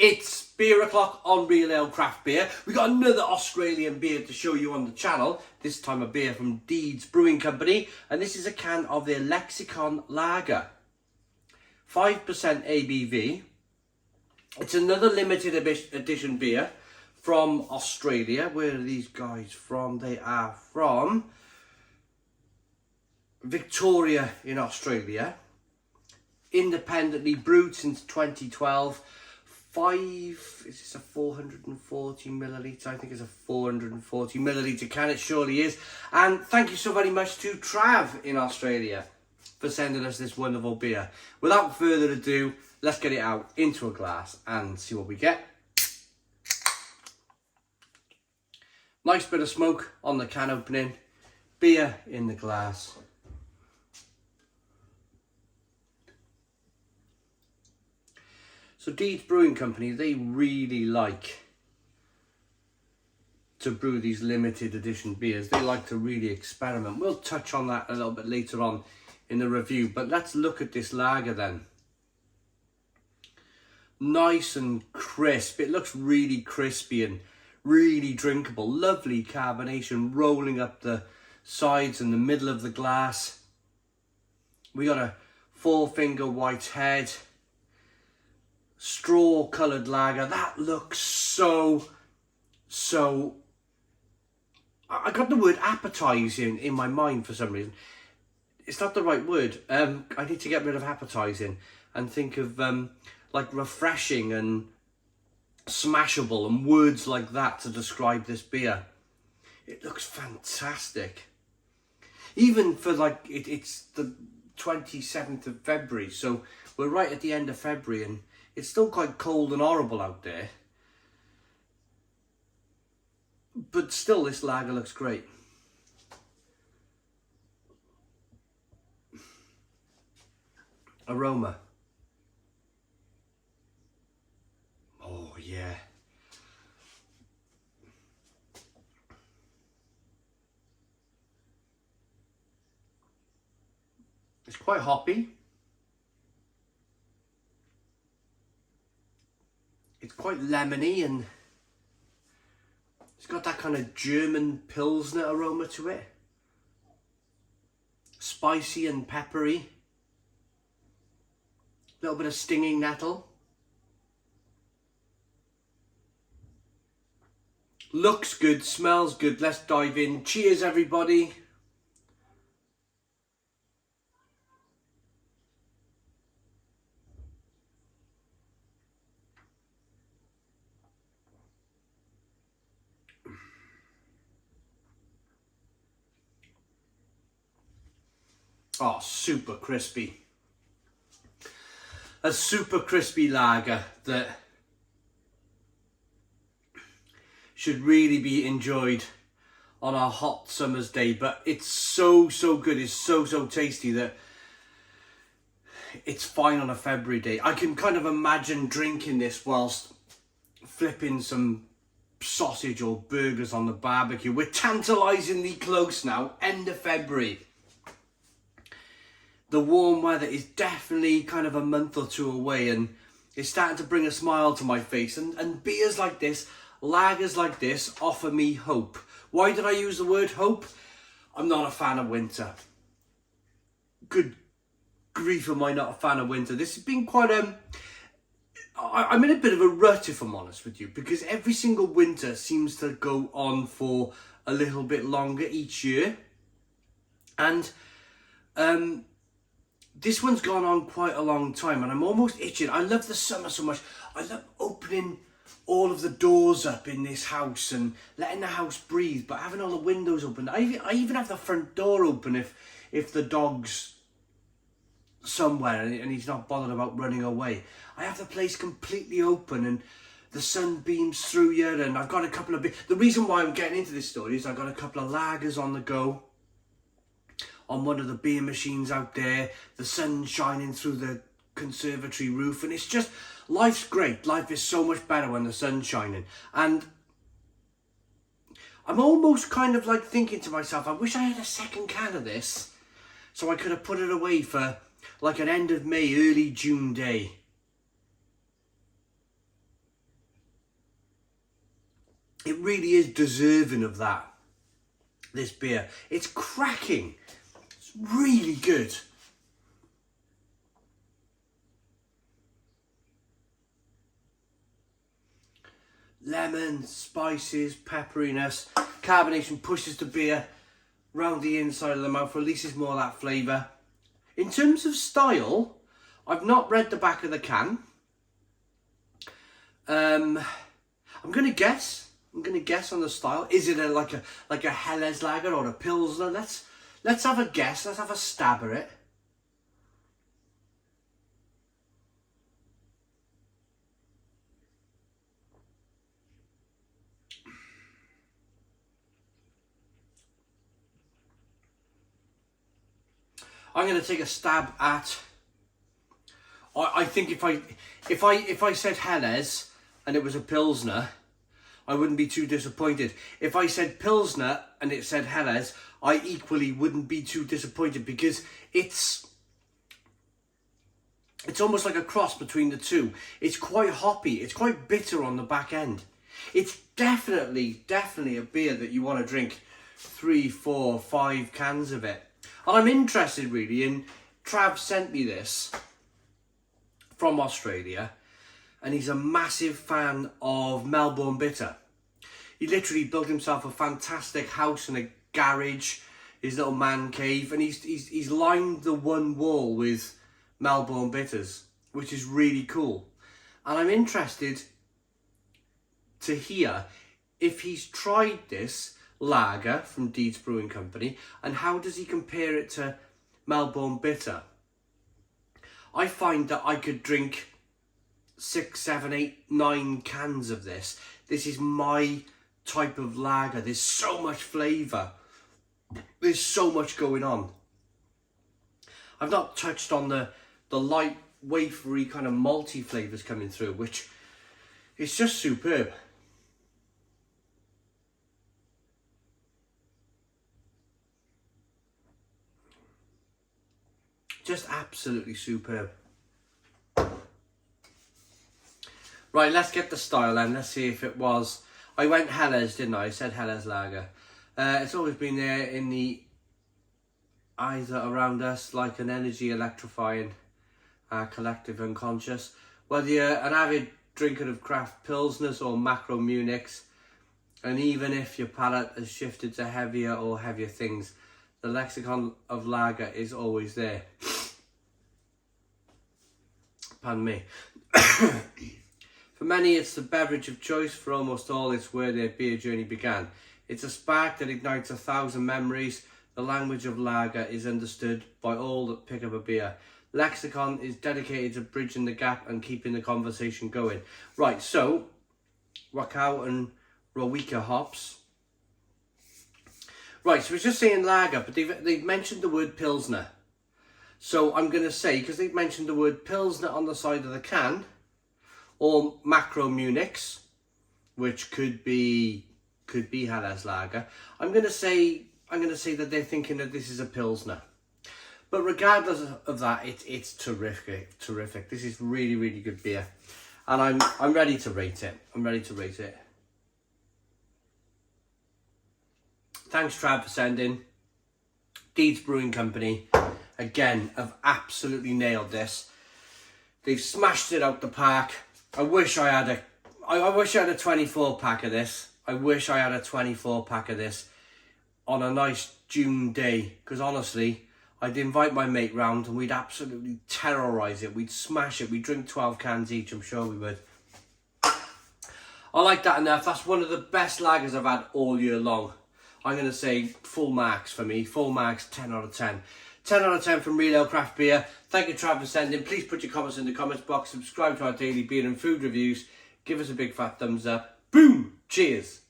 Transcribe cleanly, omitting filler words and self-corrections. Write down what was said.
It's beer o'clock on Real Ale Craft Beer. We got another Australian beer to show you on the channel. This time a beer from Deeds Brewing Company, and this is a can of their Lexicon Lager. 5% ABV. It's another limited edition beer from Australia. Where are these guys from? They are from Victoria in Australia. Independently brewed since 2012. Is this a 440 millilitre? I think it's a 440 millilitre can. It surely is. And thank you so very much to Trav in Australia for sending us this wonderful beer. Without further ado, let's get it out into a glass and see what we get. Nice bit of smoke on the can opening. Beer in the glass. So Deeds Brewing Company, they really like to brew these limited edition beers. They like to really experiment. We'll touch on that a little bit later on in the review, but let's look at this lager then. Nice and crisp. It looks really crispy and really drinkable. Lovely carbonation rolling up the sides and the middle of the glass. We got a 4-finger white head. Straw coloured lager. That looks so I got the word appetizing in my mind for some reason. It's not the right word. I need to get rid of appetizing and think of like refreshing and smashable and words like that to describe this beer. It looks fantastic. Even for like it's the 27th of February, so we're right at the end of February and it's still quite cold and horrible out there. But still, this lager looks great. Aroma. Oh, yeah. It's quite hoppy. It's quite lemony and it's got that kind of German Pilsner aroma to it. Spicy and peppery. A little bit of stinging nettle. Looks good, smells good. Let's dive in. Cheers, everybody. Oh, super crispy. A super crispy lager that should really be enjoyed on a hot summer's day, but it's so good. It's so tasty that it's fine on a February day. I can kind of imagine drinking this whilst flipping some sausage or burgers on the barbecue. We're tantalisingly close now, end of February. The warm weather is definitely kind of a month or two away and it's starting to bring a smile to my face. And beers like this, lagers like this, offer me hope. Why did I use the word hope? I'm not a fan of winter. Good grief, am I not a fan of winter? This has been quite I'm in a bit of a rut, if I'm honest with you, because every single winter seems to go on for a little bit longer each year. And this one's gone on quite a long time and I'm almost itching. I love the summer so much. I love opening all of the doors up in this house and letting the house breathe, but having all the windows open. I even have the front door open if the dog's somewhere and he's not bothered about running away. I have the place completely open and the sun beams through here and I've got a couple of... The reason why I'm getting into this story is I've got a couple of lagers on the go. On one of the beer machines out there, the sun shining through the conservatory roof, and it's just, life's great. Life is so much better when the sun's shining. And I'm almost kind of like thinking to myself, I wish I had a second can of this so I could have put it away for like an end of May, early June day. It really is deserving of that, this beer. It's cracking. It's really good. Lemon, spices, pepperiness, carbonation pushes the beer round the inside of the mouth, releases more of that flavour. In terms of style, I've not read the back of the can. I'm gonna guess on the style. Is it like a Helles lager or a Pilsner? Let's have a guess. Let's have a stab at it. I'm going to take a stab at. I think if I said Helles and it was a Pilsner, I wouldn't be too disappointed. If I said Pilsner and it said Helles, I equally wouldn't be too disappointed, because it's almost like a cross between the two. It's quite hoppy. It's quite bitter on the back end. It's definitely a beer that you want to drink 3, 4, 5 cans of it. And I'm interested really in, Trav sent me this from Australia, and he's a massive fan of Melbourne Bitter. He literally built himself a fantastic house and a garage, his little man cave, and he's lined the one wall with Melbourne Bitters, which is really cool. And I'm interested to hear if he's tried this lager from Deeds Brewing Company, and how does he compare it to Melbourne Bitter. I find that I could drink 6, 7, 8, 9 cans of this. This is my type of lager. There's so much flavour. There's so much going on. I've not touched on the light, wafery kind of malty flavours coming through, which is just superb. Just absolutely superb. Right, let's get the style then. Let's see if it was. I went Helles, didn't I? I said Helles lager. It's always been there in the eyes around us, like an energy electrifying our collective unconscious. Whether you're an avid drinker of craft pilsners or macro Munichs, and even if your palate has shifted to heavier or heavier things, the lexicon of lager is always there. Pardon me. For many, it's the beverage of choice. For almost all, it's where their beer journey began. It's a spark that ignites 1,000 memories. The language of lager is understood by all that pick up a beer. Lexicon is dedicated to bridging the gap and keeping the conversation going. Right, so Wakao and Rowika hops. Right, so we're just saying lager, but they've mentioned the word Pilsner. So I'm going to say, because they've mentioned the word Pilsner on the side of the can, or macro Munichs, which could be Helles lager, I'm going to say that they're thinking that this is a Pilsner. But regardless of that, it's terrific. This is really, really good beer, and I'm ready to rate it. Thanks, Trav, for sending. Deeds Brewing Company, again, have absolutely nailed this. They've smashed it out the park. I wish I had a 24 pack of this. I wish I had a 24 pack of this on a nice June day, because honestly, I'd invite my mate round and we'd absolutely terrorise it. We'd smash it. We'd drink 12 cans each, I'm sure we would. I like that enough. That's one of the best lagers I've had all year long. I'm going to say full marks for me. Full marks, 10 out of 10. 10 out of 10 from Real Ale Craft Beer. Thank you, Trav, for sending. Please put your comments in the comments box. Subscribe to our daily beer and food reviews. Give us a big fat thumbs up. Boom! Cheers!